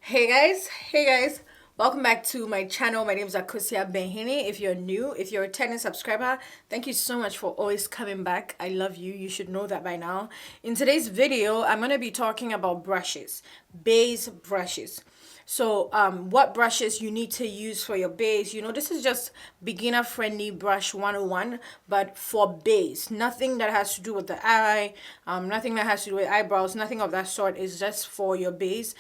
Hey guys, welcome back to my channel. My name is akosuabenhene. If you're new, if you're a returning subscriber, thank you so much for always coming back. I love you. You should know that by now. In today's video, I'm going to be talking about brushes, base brushes. So what brushes you need to use for your base. This is just beginner friendly brush 101, but for base. Nothing that has to do with the eye, nothing that has to do with eyebrows, nothing of that sort. Is just for your base.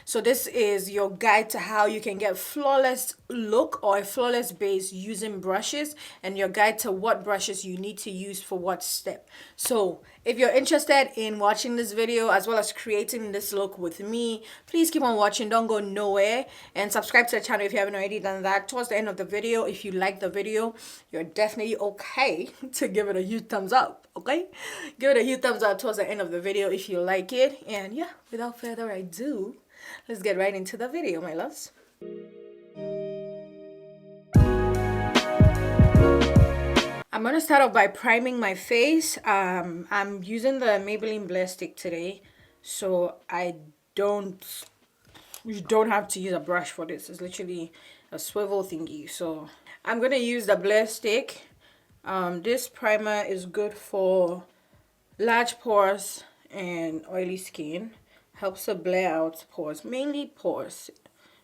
So this is your guide to how you can get flawless look or a flawless base using brushes, and your guide to what brushes you need to use for what step. So if you're interested in watching this video as well as creating this look with me, please keep on watching. Don't go nowhere, and subscribe to the channel if you haven't already done that. Towards the end of the video, if you like the video, you're definitely okay to give it a huge thumbs up. Okay, give it a huge thumbs up towards the end of the video if you like it. And yeah, without further ado, let's get right into the video, my loves. I'm gonna start off by priming my face. I'm using the Maybelline Blur Stick today, so you don't have to use a brush for this. It's literally a swivel thingy. So I'm gonna use the Blur Stick. This primer is good for large pores and oily skin. Helps to blur out pores, mainly pores,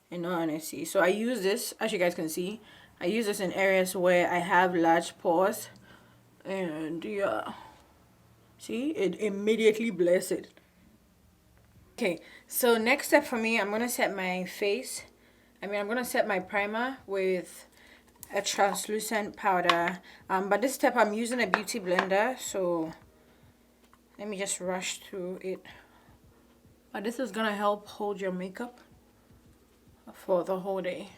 in all honesty. So I use this, as you guys can see, I use this in areas where I have large pores, and yeah, see, it immediately blurs it. Okay, so next step for me, I'm gonna set my face. I'm gonna set my primer with a translucent powder. But this step I'm using a beauty blender, so let me just rush through it. But this is gonna help hold your makeup for the whole day.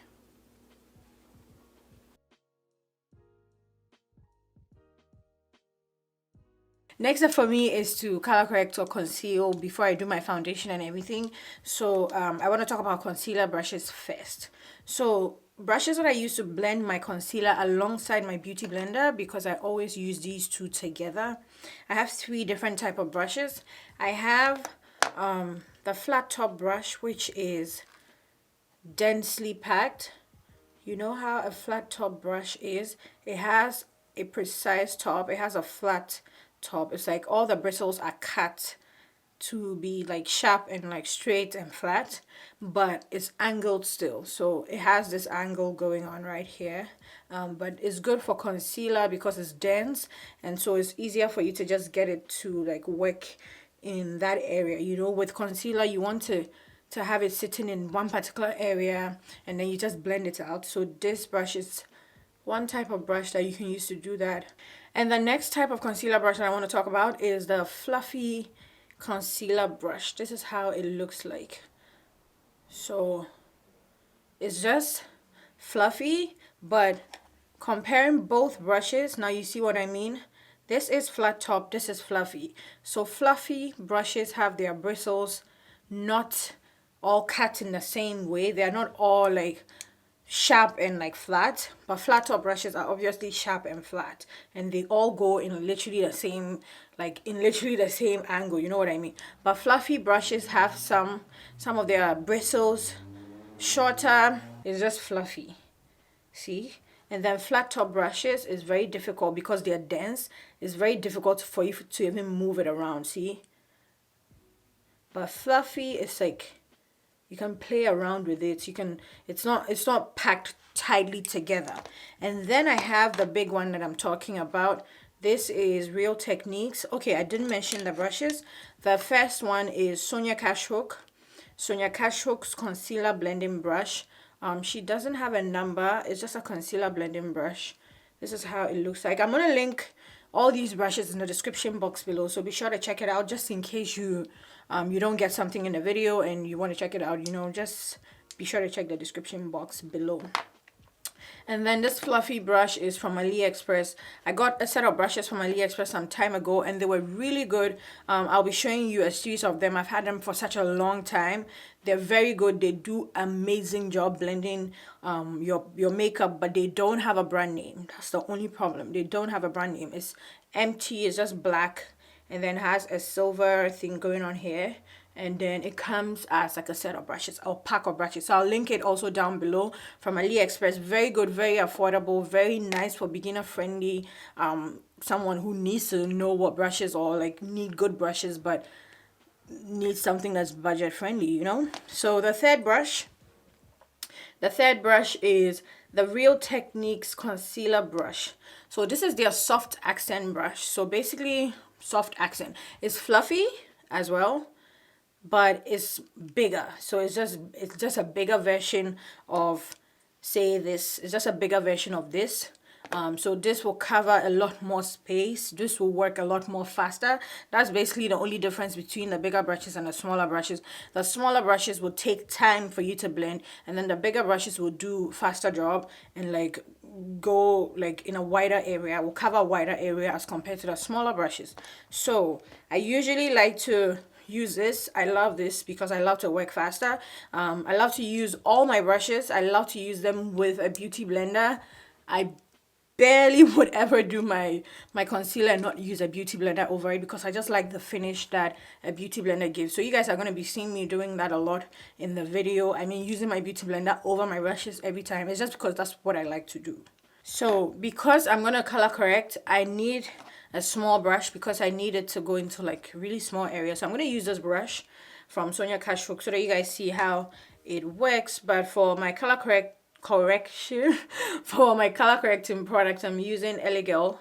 Next up for me is to color correct or conceal before I do my foundation and everything. So I want to talk about concealer brushes first. So brushes that I use to blend my concealer alongside my beauty blender, because I always use these two together. I have three different type of brushes. I have the flat top brush, which is densely packed. You know how a flat top brush is? It has a precise top. It has a flat top. It's like all the bristles are cut to be like sharp and like straight and flat, but it's angled still. So it has this angle going on right here. But it's good for concealer because it's dense, and so it's easier for you to just get it to like work in that area. With concealer, you want to have it sitting in one particular area, and then you just blend it out. So this brush is one type of brush that you can use to do that. And the next type of concealer brush that I want to talk about is the fluffy concealer brush. This is how it looks like. So it's just fluffy, but comparing both brushes, now you see what I mean. This is flat top, this is fluffy. So fluffy brushes have their bristles not all cut in the same way. They're not all like sharp and like flat, but flat top brushes are obviously sharp and flat, and they all go in literally the same, angle, you know what I mean. But fluffy brushes have some of their bristles shorter. It's just fluffy, see. And then flat top brushes is very difficult because they're dense. It's very difficult for you to even move it around, see. But fluffy is like you can play around with it. It's not packed tightly together. And then I have the big one that I'm talking about. This is Real Techniques. Okay, I didn't mention the brushes. The first one is Sonia Kashuk. Sonia Kashuk's concealer blending brush. She doesn't have a number. It's just a concealer blending brush. This is how it looks like. I'm gonna link all these brushes in the description box below, so be sure to check it out, just in case you don't get something in the video and you want to check it out. Just be sure to check the description box below. And then this fluffy brush is from AliExpress. I got a set of brushes from AliExpress some time ago, and they were really good. I'll be showing you a series of them. I've had them for such a long time. They're very good. They do amazing job blending your makeup, but they don't have a brand name. That's the only problem. They don't have a brand name. It's empty. It's just black, and then has a silver thing going on here. and then it comes as like a set of brushes or pack of brushes. So I'll link it also down below from AliExpress. Very good, very affordable, very nice for beginner friendly, someone who needs to know what brushes or like need good brushes but needs something that's budget friendly, you know. So the third brush is the Real Techniques concealer brush. So this is their soft accent brush. So basically soft accent, it's fluffy as well, but it's bigger. So it's just a bigger version of, say, this. It's just a bigger version of this. So this will cover a lot more space. This will work a lot more faster. That's basically the only difference between the bigger brushes and the smaller brushes. The smaller brushes will take time for you to blend, and then the bigger brushes will do faster job and like go like in a wider area, will cover a wider area as compared to the smaller brushes. So I usually like to use this. I love this because I love to work faster. I love to use all my brushes. I love to use them with a beauty blender. I barely would ever do my concealer and not use a beauty blender over it because I just like the finish that a beauty blender gives. So you guys are going to be seeing me doing that a lot in the video. I mean, using my beauty blender over my brushes every time. It's just because that's what I like to do. So because I'm going to color correct, I need a small brush because I need it to go into like really small areas. So I'm going to use this brush from Sonia Kashuk so that you guys see how it works. But for my color correction for my color correcting product, I'm using Elegel.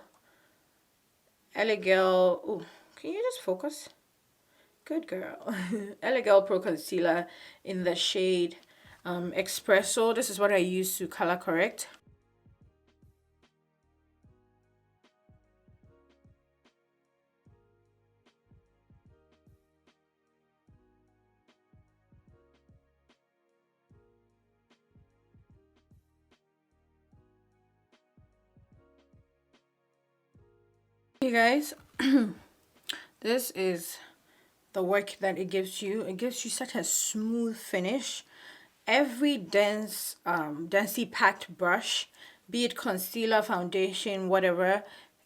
Oh, can you just focus? Good girl. Elegel Pro Concealer in the shade Espresso. This is what I use to color correct. Hey guys, this is the work that it gives you. It gives you such a smooth finish. Every densely packed brush, be it concealer, foundation, whatever,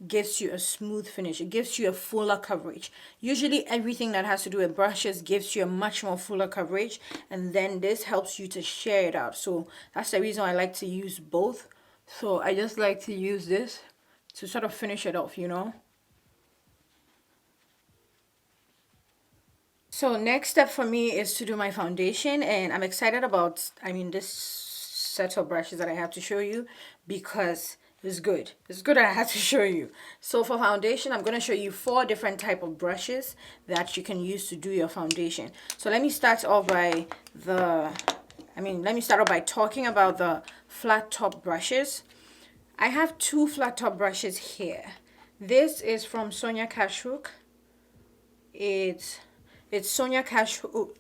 gives you a smooth finish. It gives you a fuller coverage. Usually everything that has to do with brushes gives you a much more fuller coverage, and then this helps you to share it out. So that's the reason I like to use both. So I just like to use this to sort of finish it off, you know. So next step for me is to do my foundation, and I'm excited about, I mean, this set of brushes that I have to show you because it's good. It's good that I have to show you. So for foundation, I'm going to show you 4 different type of brushes that you can use to do your foundation. So let me start off by talking about the flat top brushes. I have 2 flat top brushes here. This is from Sonia Kashuk. It's Sonia Kashuk,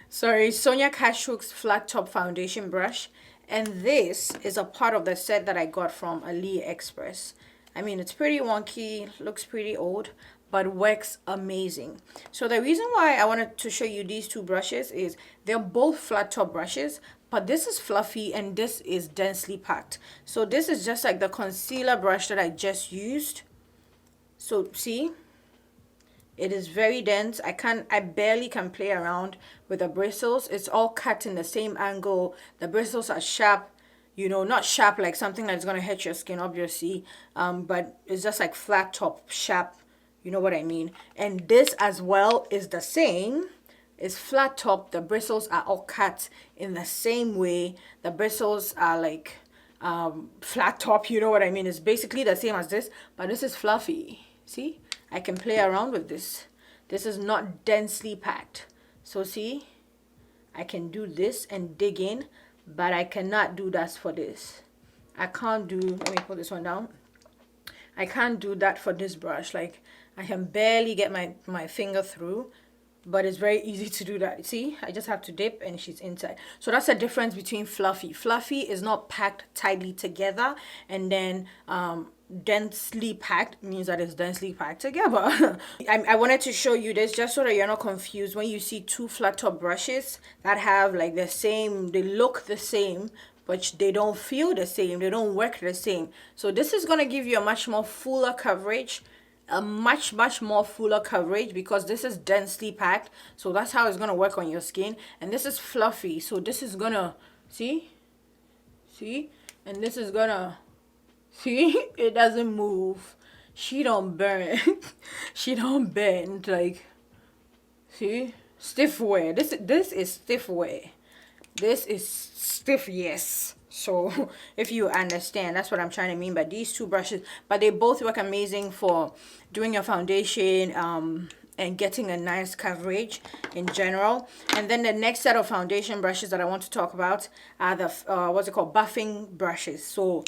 Sonia Kashuk's flat top foundation brush, and this is a part of the set that I got from AliExpress. I mean, it's pretty wonky, looks pretty old, but works amazing. So the reason why I wanted to show you these 2 brushes is they're both flat top brushes, but this is fluffy and this is densely packed. So this is just like the concealer brush that I just used. So see, it is very dense. I barely can play around with the bristles. It's all cut in the same angle. The bristles are sharp, you know, not sharp like something that's gonna hurt your skin, obviously. But it's just like flat top, sharp, you know what I mean. And this as well is the same. It's flat top. The bristles are all cut in the same way. The bristles are like flat top, you know what I mean. It's basically the same as this, but this is fluffy. See? I can play around with this. This is not densely packed. So see, I can do this and dig in, but I cannot do that for this. I can't do, let me put this one down. I can't do that for this brush. Like, I can barely get my finger through, but it's very easy to do that. See, I just have to dip and she's inside. So that's the difference between fluffy. Fluffy is not packed tightly together, and then densely packed means that it's densely packed together. I wanted to show you this just so that you're not confused when you see 2 flat top brushes that have like the same, they look the same, but they don't feel the same, they don't work the same. So this is going to give you a much more fuller coverage a much more fuller coverage because this is densely packed. So that's how it's gonna work on your skin. And this is fluffy, so this is gonna see, and this is gonna see, it doesn't move. She don't burn. She don't bend. Like, see, stiff wear. This is stiff wear. This is stiff, yes. So if you understand, that's what I'm trying to mean by these two brushes. But they both work amazing for doing your foundation and getting a nice coverage in general. And then the next set of foundation brushes that I want to talk about are the what's it called, buffing brushes. So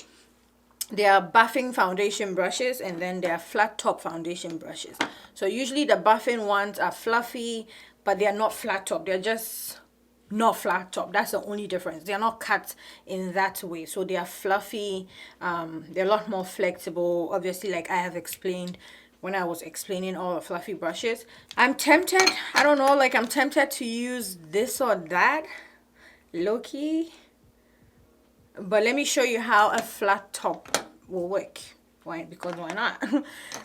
there are buffing foundation brushes, and then there are flat top foundation brushes. So usually the buffing ones are fluffy, but they are not flat top. They're just not flat top. That's the only difference. They are not cut in that way. So they are fluffy. They're a lot more flexible, obviously, like I have explained when I was explaining all the fluffy brushes. I'm tempted, I don't know, like I'm tempted to use this or that, low-key. But let me show you how a flat top will work. Why? Because why not?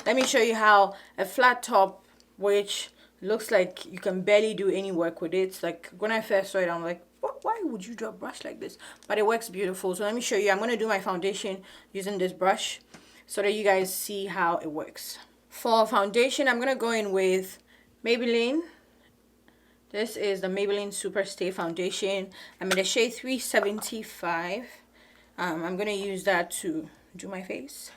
Let me show you how a flat top, which looks like you can barely do any work with it. Like when I first saw it, I'm like, why would you do a brush like this? But it works beautiful. So let me show you. I'm going to do my foundation using this brush so that you guys see how it works. For foundation, I'm going to go in with Maybelline. This is the Maybelline Super Stay Foundation. I'm in the shade 375. I'm going to use that to do my face.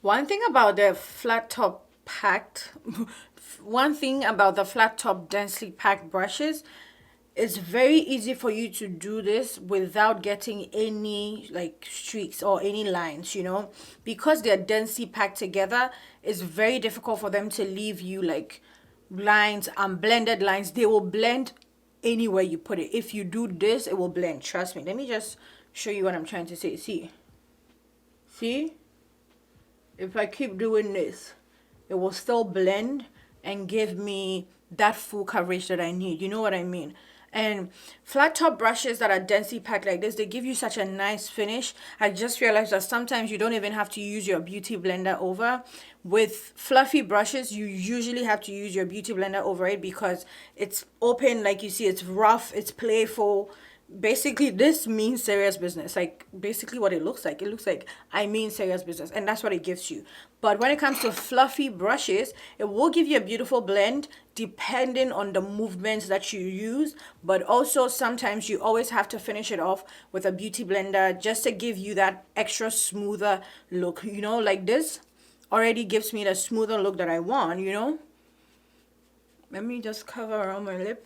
One thing about the flat top packed, one thing about the flat top densely packed brushes, it's very easy for you to do this without getting any like streaks or any lines, you know, because they're densely packed together. It's very difficult for them to leave you like lines and blended lines. They will blend anywhere you put it. If you do this, it will blend, trust me. Let me just show you what I'm trying to say. See, if I keep doing this, it will still blend and give me that full coverage that I need. You know what I mean? And flat top brushes that are densely packed like this, they give you such a nice finish. I just realized that sometimes you don't even have to use your beauty blender over. With fluffy brushes, you usually have to use your beauty blender over it because it's open, like you see, it's rough, it's playful. Basically, this means serious business. Like basically what it looks like, I mean serious business, and that's what it gives you. But when it comes to fluffy brushes, it will give you a beautiful blend depending on the movements that you use. But also sometimes you always have to finish it off with a beauty blender just to give you that extra smoother look, you know. Like this already gives me the smoother look that I want, you know. Let me just cover around my lip.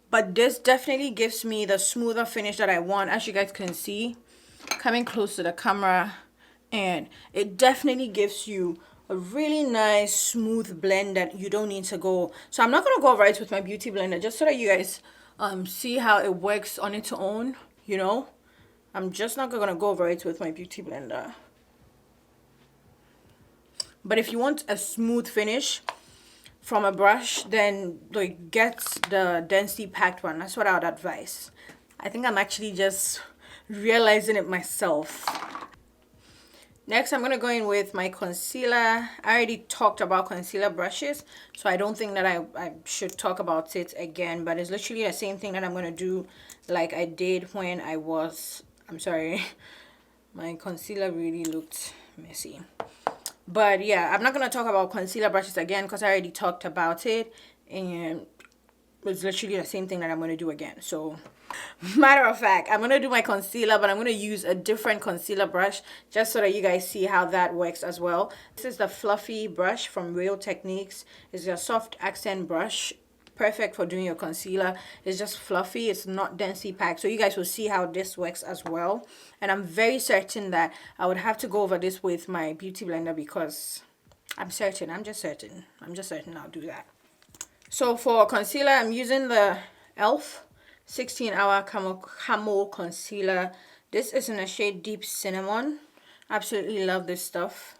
But this definitely gives me the smoother finish that I want, as you guys can see, coming close to the camera. And it definitely gives you a really nice smooth blend that you don't need to go. So I'm not going to go over it with my beauty blender, just so that you guys see how it works on its own, you know. I'm just not going to go over it with my beauty blender. But if you want a smooth finish from a brush, then like get the densely packed one. That's what I would advise. I think I'm actually just realizing it myself. Next, I'm going to go in with my concealer. I already talked about concealer brushes, so I don't think that I should talk about it again, but it's literally the same thing that I'm going to do like I did when I was, I'm sorry, my concealer really looked messy. But yeah, I'm not going to talk about concealer brushes again because I already talked about it. And it's literally the same thing that I'm going to do again. So, matter of fact, I'm going to do my concealer, but I'm going to use a different concealer brush just so that you guys see how that works as well. This is the Fluffy brush from Real Techniques. It's a soft accent brush. Perfect for doing your concealer. It's just fluffy, it's not densely packed, so you guys will see how this works as well. And I'm very certain that I would have to go over this with my beauty blender because I'm certain. I'm just certain. I'm just certain I'll do that. So for concealer, I'm using the e.l.f. 16-hour camo concealer. This is in the shade Deep Cinnamon. Absolutely love this stuff.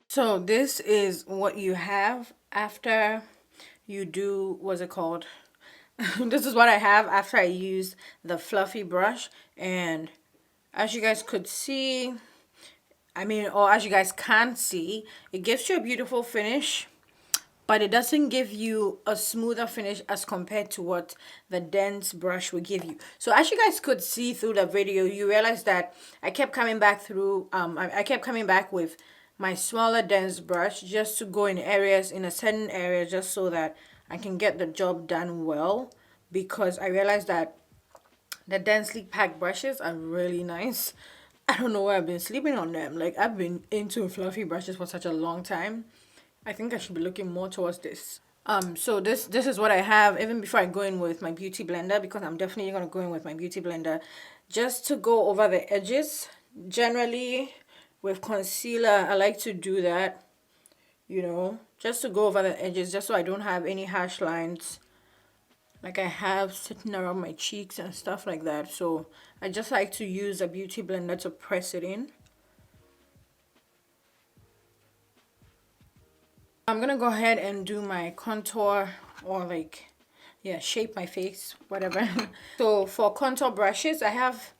So this is what you have after you do, what's it called? This is what I have after I use the fluffy brush. And as you guys could see, or as you guys can see, it gives you a beautiful finish, but it doesn't give you a smoother finish as compared to what the dense brush will give you. So as you guys could see through the video, you realize that I kept coming back through, I kept coming back with my smaller dense brush just to go in areas, in a certain area, just so that I can get the job done well, because I realized that the densely packed brushes are really nice. I don't know why I've been sleeping on them. Like, I've been into fluffy brushes for such a long time. I think I should be looking more towards this. So this is what I have even before I go in with my beauty blender, because I'm definitely gonna go in with my beauty blender just to go over the edges. Generally, with concealer, I like to do that, just to go over the edges, just so I don't have any harsh lines like I have sitting around my cheeks and stuff like that. So I just like to use a beauty blender to press it in. I'm gonna go ahead and do my contour, or like, yeah, shape my face, whatever. So for contour brushes, I have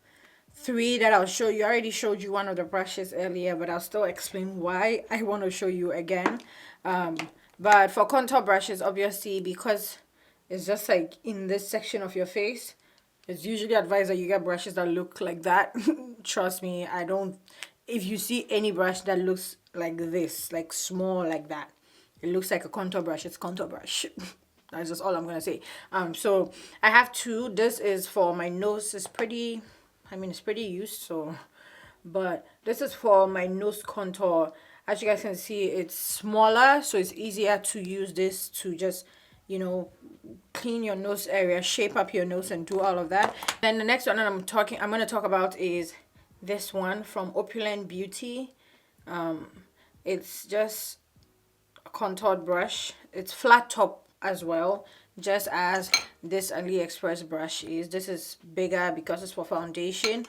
3 that I'll show you. I already showed you one of the brushes earlier, but I'll still explain why I want to show you again. But for contour brushes, obviously, because it's just like in this section of your face, it's usually advised that you get brushes that look like that. Trust me, I don't. If you see any brush that looks like this, like small like that, it looks like a contour brush. It's contour brush. That's just all I'm gonna say. So I have 2. This is for my nose. It's pretty. It's pretty used. So, but this is for my nose contour. As you guys can see, it's smaller, so it's easier to use this to just, clean your nose area, shape up your nose, and do all of that. Then the next one that I'm going to talk about is this one from Opulent Beauty. It's just a contoured brush. It's flat top as well, just as this AliExpress brush is. This is bigger because it's for foundation,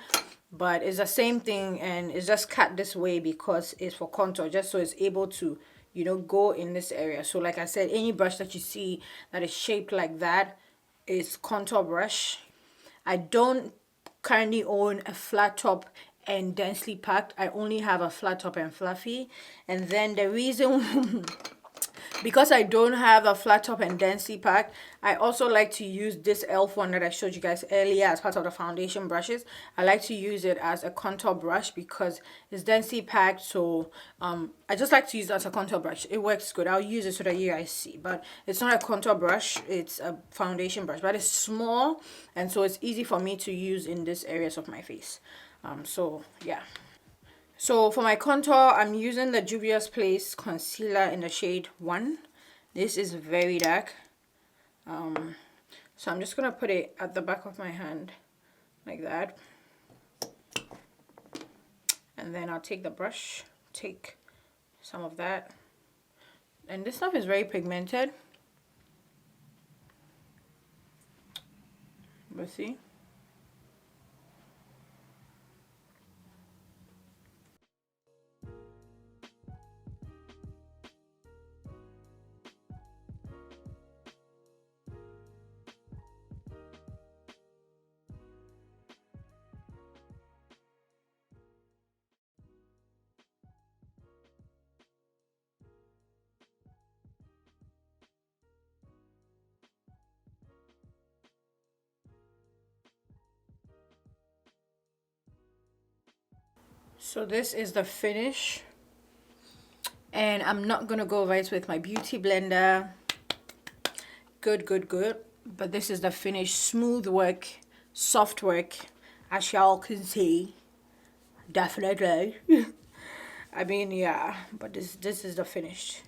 but it's the same thing, and it's just cut this way because it's for contour, just so it's able to go in this area. So like I said, any brush that you see that is shaped like that is contour brush. I don't currently own a flat top and densely packed. I only have a flat top and fluffy. And then the reason because I don't have a flat top and densely packed, I also like to use this e.l.f. one that I showed you guys earlier as part of the foundation brushes. I like to use it as a contour brush because it's densely packed. So I just like to use it as a contour brush. It works good. I'll use it so that you guys see. But it's not a contour brush. It's a foundation brush. But it's small, and so it's easy for me to use in these areas of my face. So yeah. So for my contour, I'm using the Juvia's Place concealer in the shade 1. This is very dark. So I'm just going to put it at the back of my hand like that. And then I'll take the brush, take some of that. And this stuff is very pigmented. Let's see. So this is the finish, and I'm not gonna go over it with my beauty blender. Good, but this is the finish. Smooth work, soft work, as y'all can see. Definitely. I mean, yeah, but this is the finish.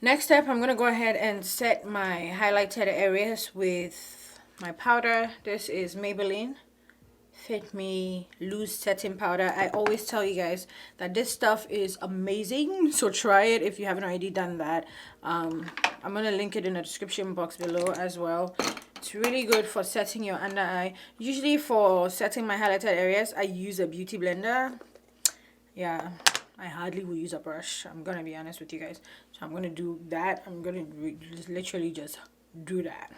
Next step, I'm gonna go ahead and set my highlighted areas with my powder. This is Maybelline Fit Me Loose Setting Powder. I always tell you guys that this stuff is amazing, so try it if you haven't already done that. I'm gonna link it in the description box below as well. It's really good for setting your under eye. Usually for setting my highlighted areas, I use a beauty blender. Yeah, I hardly will use a brush, I'm gonna be honest with you guys. So I'm gonna do that. I'm gonna literally just do that.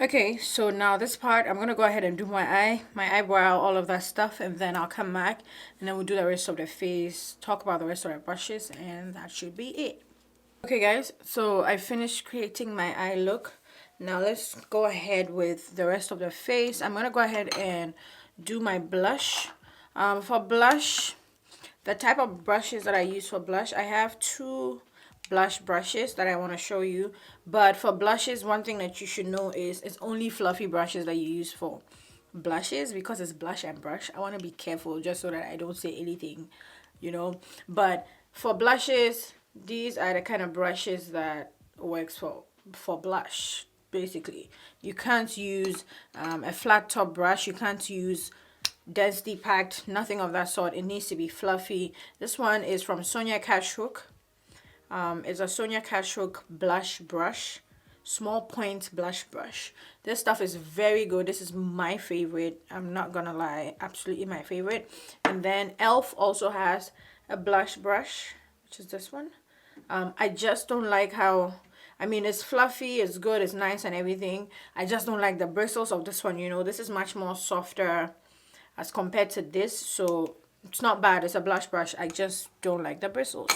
Okay, so now this part, I'm gonna go ahead and do my eyebrow, all of that stuff, and then I'll come back and then we'll do the rest of the face, talk about the rest of the brushes, and that should be it. Okay guys, so I finished creating my eye look. Now let's go ahead with the rest of the face. I'm gonna go ahead and do my blush. For blush, the type of brushes that I use for blush, I have two blush brushes that I want to show you. But for blushes, one thing that you should know is it's only fluffy brushes that you use for blushes, because it's blush and brush. I want to be careful just so that I don't say anything, you know. But for blushes, these are the kind of brushes that works for blush. Basically, you can't use a flat top brush. You can't use density packed, nothing of that sort. It needs to be fluffy. This one is from Sonia Kashuk. It's a Sonia Kashuk blush brush, small point blush brush. This stuff is very good. This is my favorite, I'm not gonna lie, absolutely my favorite. And then Elf also has a blush brush, which is this one. I just don't like how, I mean, it's fluffy, it's good, it's nice and everything. I just don't like the bristles of this one, you know. This is much more softer as compared to this, so it's not bad. It's a blush brush, I just don't like the bristles.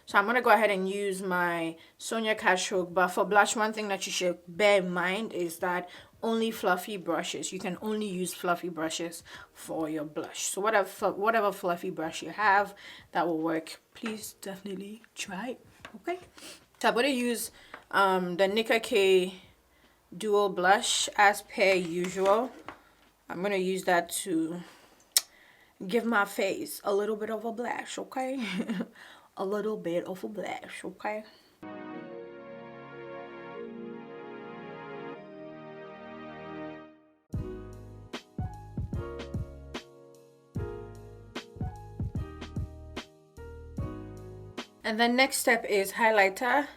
So I'm gonna go ahead and use my Sonia Kashuk. But for blush, one thing that you should bear in mind is that only fluffy brushes, you can only use fluffy brushes for your blush. So whatever fluffy brush you have, that will work. Please definitely try it. Okay, so I'm gonna use the Nicka K dual blush as per usual. I'm gonna use that to give my face a little bit of a blush, okay? A little bit of a blush, okay? And then next step is highlighter.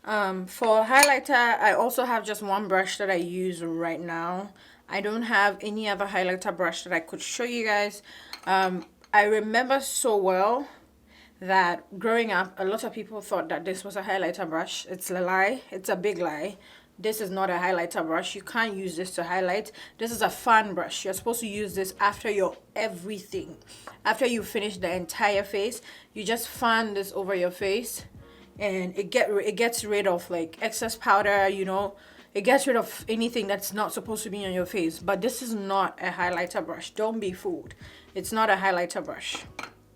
For highlighter, I also have just one brush that I use right now. I don't have any other highlighter brush that I could show you guys. I remember so well that growing up, a lot of people thought that this was a highlighter brush. It's a lie. It's a big lie. This is not a highlighter brush. You can't use this to highlight. This is a fan brush. You're supposed to use this after your everything. After you finish the entire face, you just fan this over your face, and it gets rid of like excess powder, you know. It gets rid of anything that's not supposed to be on your face. But this is not a highlighter brush. Don't be fooled. It's not a highlighter brush.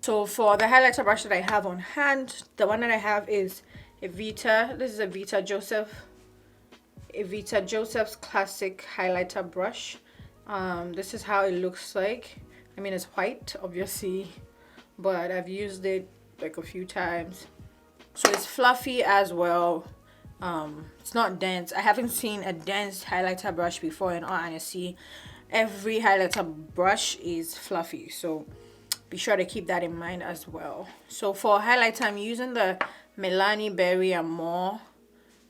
So for the highlighter brush that I have on hand, the one that I have is Evita. This is Evita Joseph's classic highlighter brush. This is how it looks like. I mean, it's white, obviously, but I've used it like a few times. So it's fluffy as well. It's not dense. I haven't seen a dense highlighter brush before, in all honesty. Every highlighter brush is fluffy, so be sure to keep that in mind as well. So for highlighter, I'm using the Milani Berry and More.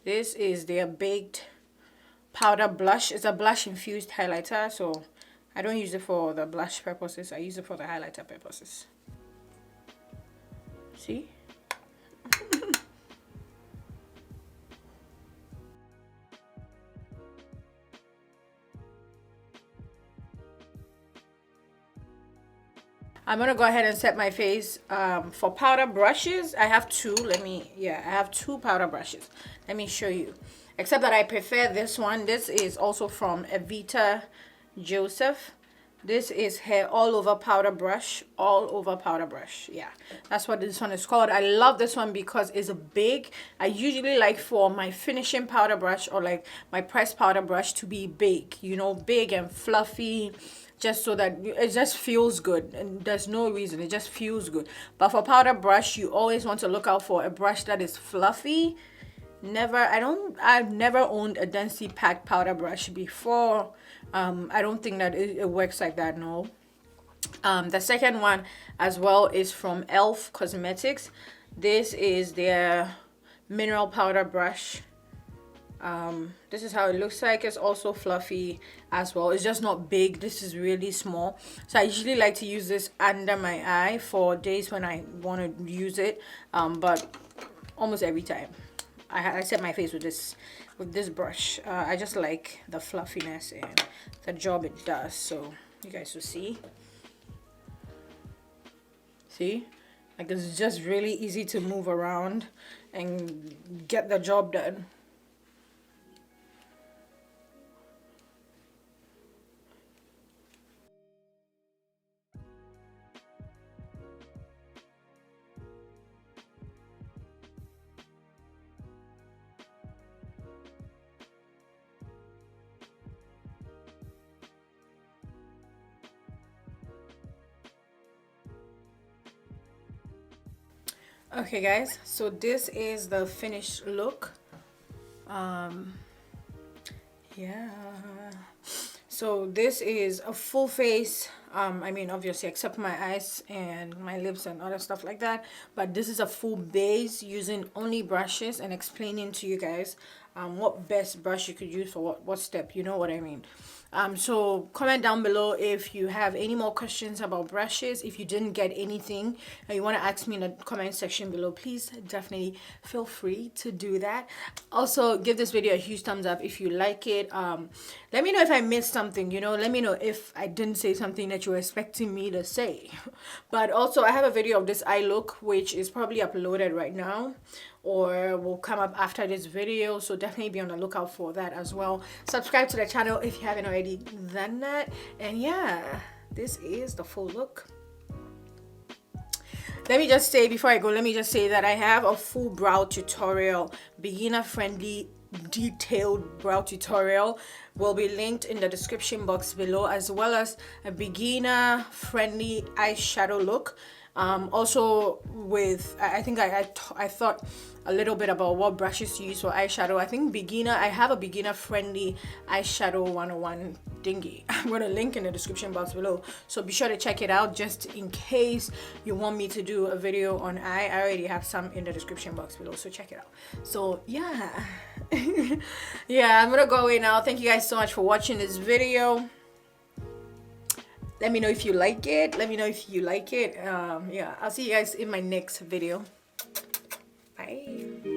This is their baked powder blush. It's a blush infused highlighter, so I don't use it for the blush purposes. I use it for the highlighter purposes. See? I'm gonna go ahead and set my face. For powder brushes, I have two. I have two powder brushes. Let me show you. Except that I prefer this one. This is also from Evita Joseph. This is hair all over powder brush, all over powder brush. Yeah, that's what this one is called. I love this one because it's big. I usually like for my finishing powder brush or like my pressed powder brush to be big, you know, big and fluffy, just so that it just feels good, and there's no reason, it just feels good. But for powder brush, you always want to look out for a brush that is fluffy. I've never owned a densely packed powder brush before. I don't think that it works like that, no. The second one as well is from e.l.f. Cosmetics. This is their mineral powder brush. This is how it looks like. It's also fluffy as well. It's just not big. This is really small. So I usually like to use this under my eye for days when I want to use it. But almost every time I set my face with this brush. I just like the fluffiness and the job it does. So you guys will see like it's just really easy to move around and get the job done. Okay guys, so this is the finished look. Yeah, so this is a full face. I mean, obviously except my eyes and my lips and other stuff like that, but this is a full base using only brushes and explaining to you guys what best brush you could use for what step, you know what I mean. So comment down below if you have any more questions about brushes. If you didn't get anything and you want to ask me in the comment section below, please definitely feel free to do that. Also, give this video a huge thumbs up if you like it. Let me know if I missed something, you know. Let me know if I didn't say something that you were expecting me to say. But also, I have a video of this eye look, which is probably uploaded right now or will come up after this video, so definitely be on the lookout for that as well. Subscribe to the channel if you haven't already done that. And yeah, this is the full look. Let me just say before I go, let me just say that I have a full brow tutorial, beginner friendly detailed brow tutorial, will be linked in the description box below, as well as a beginner friendly eyeshadow look. Also with I think I thought a little bit about what brushes to use for eyeshadow. I have a beginner friendly eyeshadow 101 thingy. I'm gonna link in the description box below, so be sure to check it out just in case you want me to do a video on eye. I already have some in the description box below, so check it out. So yeah. Yeah, I'm gonna go away now. Thank you guys so much for watching this video. Let me know if you like it. Yeah, I'll see you guys in my next video. Bye.